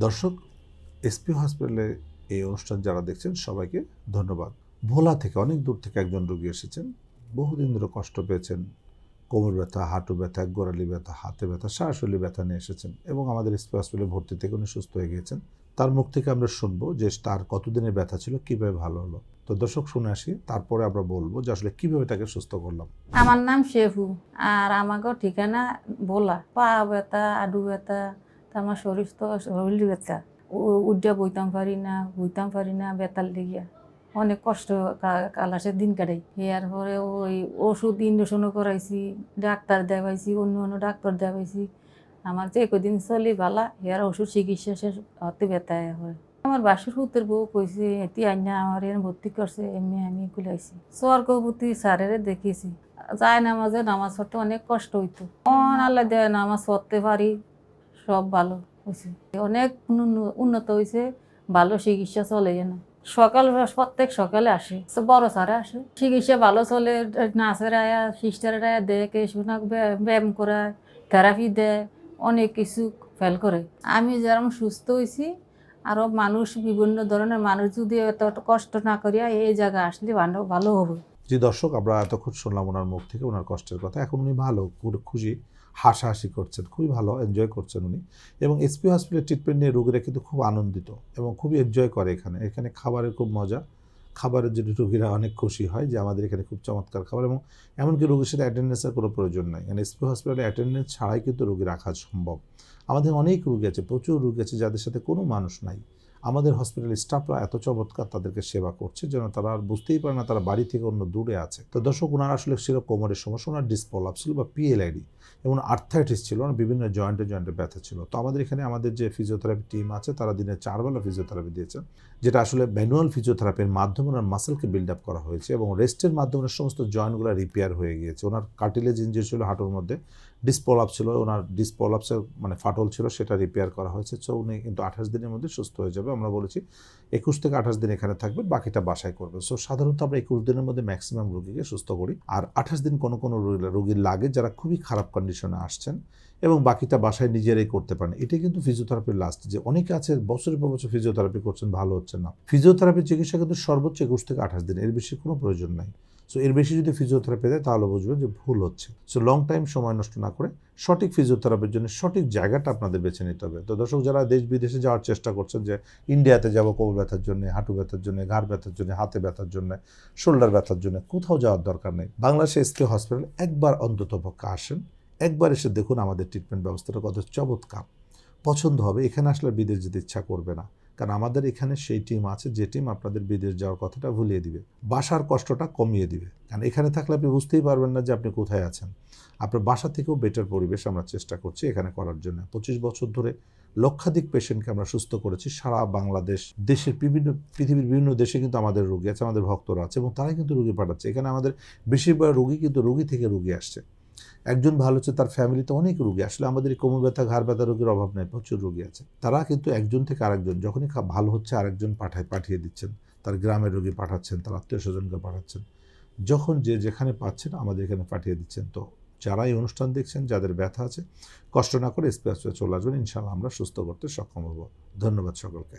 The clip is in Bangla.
দর্শক, এসপি হসপিটালে এই অনুষ্ঠান যারা দেখছেন সবাইকে ধন্যবাদ। ভোলা থেকে অনেক দূর থেকে একজন রোগী এসেছেন। বহুদিন ধরে কষ্ট পেয়েছেন, কোমর ব্যথা, হাঁটু ব্যথা, গোড়ালি ব্যথা, হাতে ব্যথা, সারা শরীরে ব্যথা নিয়ে এসেছেন এবং আমাদের এসপি হসপিটালে ভর্তি থেকে উনি সুস্থ হয়ে গিয়েছেন। তার মুখ থেকে আমরা শুনবো যে তার কতদিনের ব্যথা ছিল, কীভাবে ভালো হলো। তো দর্শক শুনে আসি, তারপরে আমরা বলবো যে আসলে কীভাবে তাকে সুস্থ করলাম। আমার নাম শেফু আর আমাকে ঠিকানা ভোলা। পা ব্যথা, আডু ব্যথা, আমার শরীর ব্যথা, উড্ডা বইতাম পারি না ব্যথার লেগিয়া অনেক কষ্ট কালাসের দিন কাটাই। এর পরে ওই ওষুধ ইঞ্জেকশনও করাইছি, ডাক্তার দেখাইছি, অন্য ডাক্তার দেখাইছি। আমার যে কদিন চলি ভালা এর ওষুধ চিকিৎসা শেষ হতে ব্যথা হয়। আমার বাসুর হুতের বউ কইছে এটি আইনা আমার এর ভর্তি করছে, এমনি আমি কুলাইছি। স্বর্গবতী স্যারের দেখিয়েছি, যায় নামাজ পড়তে অনেক কষ্ট হইতো। আল্লাহ দেয় নামাজ পড়তে পারি, সব ভালো হয়েছে, অনেক উন্নত হয়েছে, ভালো চিকিৎসা চলে না। প্রত্যেক সকালে আসে, বড় স্যারে আসে, চিকিৎসা ভালো চলে। নার্সের আয়া, সিস্টারের আয়া দেখে শোনা, ব্যায়াম করায়, থেরাপি দেয়, অনেক কিছু ফেল করে। আমি যেরকম সুস্থ হয়েছি, আরো মানুষ, বিভিন্ন ধরনের মানুষ যদি এত কষ্ট না করিয়া এই জায়গায় আসলে ভালো হবে। জি দর্শক, আমরা এতক্ষণ শুনলাম ওনার মুখ থেকে ওনার কষ্টের কথা। এখন উনি ভালো, খুশি, হাসাহাসি করছেন, খুবই ভালো এনজয় করছেন উনি। এবং এসপি হসপিটালের ট্রিটমেন্ট নিয়ে রোগীরা কিন্তু খুব আনন্দিত এবং খুবই এনজয় করে। এখানে খাবারের খুব মজা, খাবারের জন্য রোগীরা অনেক খুশি হয় যে আমাদের এখানে খুব চমৎকার খাবার। এবং এমনকি রোগীর সাথে অ্যাটেন্ডেন্সের কোনো প্রয়োজন নাই, কারণ এসপি হসপিটালে অ্যাটেন্ডেন্স ছাড়াই কিন্তু রোগী রাখা সম্ভব। আমাদের অনেক রোগী আছে, প্রচুর রোগী আছে যাদের সাথে কোনো মানুষ নাই। আমাদের হসপিটালের স্টাফরা এত চমৎকার তাদেরকে সেবা করছে যেন তারা আর বুঝতেই পারে না তারা বাড়ি থেকে অন্য দূরে আছে। তো দর্শক, ওনার আসলে ছিল কোমরের সমস্যা, ওনার ডিসপ্রলাপস ছিল বা পিএলআইডি, এবং আর্থাইটিস ছিল, ওনার বিভিন্ন জয়েন্টে ব্যথা ছিল। তো আমাদের এখানে আমাদের যে ফিজিওথেরাপি টিম আছে তারা দিনে 4 বেলা ফিজিওথেরাপি দিয়েছেন, যেটা আসলে ম্যানুয়াল ফিজিওথেরাপির মাধ্যমে ওনার মাসেলকে বিল্ড আপ করা হয়েছে এবং রেস্টের মাধ্যমে সমস্ত জয়েন্টগুলো রিপেয়ার হয়ে গিয়েছে। ওনার কার্টিলেজ ইনজুরি ছিল হাঁটুর মধ্যে, ডিসপ্রলাপস ছিল, ওনার ডিসপ্রলাপসের ফাটল ছিল, সেটা রিপেয়ার করা হয়েছে। সো উনি কিন্তু 28 দিনের মধ্যে সুস্থ হয়ে যাবে। আমরা বলেছি 21 থেকে 28 দিন এখানে থাকবে, বাকিটা বাসায় করবে। সো সাধারণত আমরা 21 দিনের মধ্যে ম্যাক্সিমাম রোগীকে সুস্থ করি, আর 28 দিন কোনো রোগীর লাগে যারা খুবই খারাপ কন্ডিশনে আসছেন, এবং বাকিটা বাসায় নিজেরাই করতে পারেন। এটাই কিন্তু ফিজিওথেরাপির লাস্ট। যে অনেকে আছে বছরের পর বছর ফিজিওথেরাপি করছেন, ভালো হচ্ছে না। ফিজিওথেরাপির চিকিৎসা কিন্তু সর্বোচ্চ 21 থেকে 28 দিন, এর বেশি কোনো প্রয়োজন নাই। সো এর বেশি যদি ফিজিওথেরাপি দেয় তাহলে বুঝবেন যে ভুল হচ্ছে। সো লং টাইম সময় নষ্ট না করে সঠিক ফিজিওথেরাপির জন্য সঠিক জায়গাটা আপনাদের বেছে নিতে হবে। তো দর্শক, যারা দেশ বিদেশে যাওয়ার চেষ্টা করছেন যে ইন্ডিয়াতে যাব কোমর ব্যথার জন্য, হাঁটু ব্যথার জন্য, ঘাড় ব্যথার জন্য, হাতে ব্যথার জন্য, শোল্ডার ব্যথার জন্য, কোথাও যাওয়ার দরকার নেই। বাংলাদেশে এসপি হসপিটাল একবার অন্তত পক্ষে আসেন, একবার এসে দেখুন আমাদের ট্রিটমেন্ট ব্যবস্থাটা কত চমৎকার। পছন্দ হবে, এখানে আসলে বিদেশ যেতে ইচ্ছা করবে না, কারণ আমাদের এখানে সেই টিম আছে যে টিম আপনাদের বিদেশ যাওয়ার কথাটা ভুলিয়ে দিবে, বাসার কষ্টটা কমিয়ে দিবে। কারণ এখানে থাকলে আপনি বুঝতেই পারবেন না যে আপনি কোথায় আছেন। আপনার বাসা থেকেও বেটার পরিবেশ আমরা চেষ্টা করছি এখানে করার জন্য। 25 বছর ধরে লক্ষাধিক পেশেন্টকে আমরা সুস্থ করেছি সারা বাংলাদেশ, পৃথিবীর বিভিন্ন দেশে কিন্তু আমাদের রোগী আছে, আমাদের ভক্তরা আছে, এবং তারাই কিন্তু রোগী পাঠাচ্ছে এখানে। আমাদের বেশিরভাগ রোগী কিন্তু রোগী থেকে রোগী আসছে। একজন ভালো হচ্ছে, তার ফ্যামিলিতে অনেক রোগী। আসলে আমাদের এই কোমর ব্যথা, ঘাড় ব্যথা রোগীর অভাব নেই, প্রচুর রোগী আছে। তারা কিন্তু একজন থেকে আরেকজন, যখনই ভালো হচ্ছে আরেকজন পাঠিয়ে দিচ্ছেন, তার গ্রামের রোগী পাঠাচ্ছেন, তার আত্মীয় স্বজনকে পাঠাচ্ছেন, যখন যে যেখানে পাচ্ছেন আমাদের এখানে পাঠিয়ে দিচ্ছেন। তো যারা এই অনুষ্ঠান দেখছেন, যাদের ব্যথা আছে, কষ্ট না করে এসপি হসপিটালে চলে আসবেন, ইনশাআল্লাহ আমরা সুস্থ করতে সক্ষম হব। ধন্যবাদ সকলকে।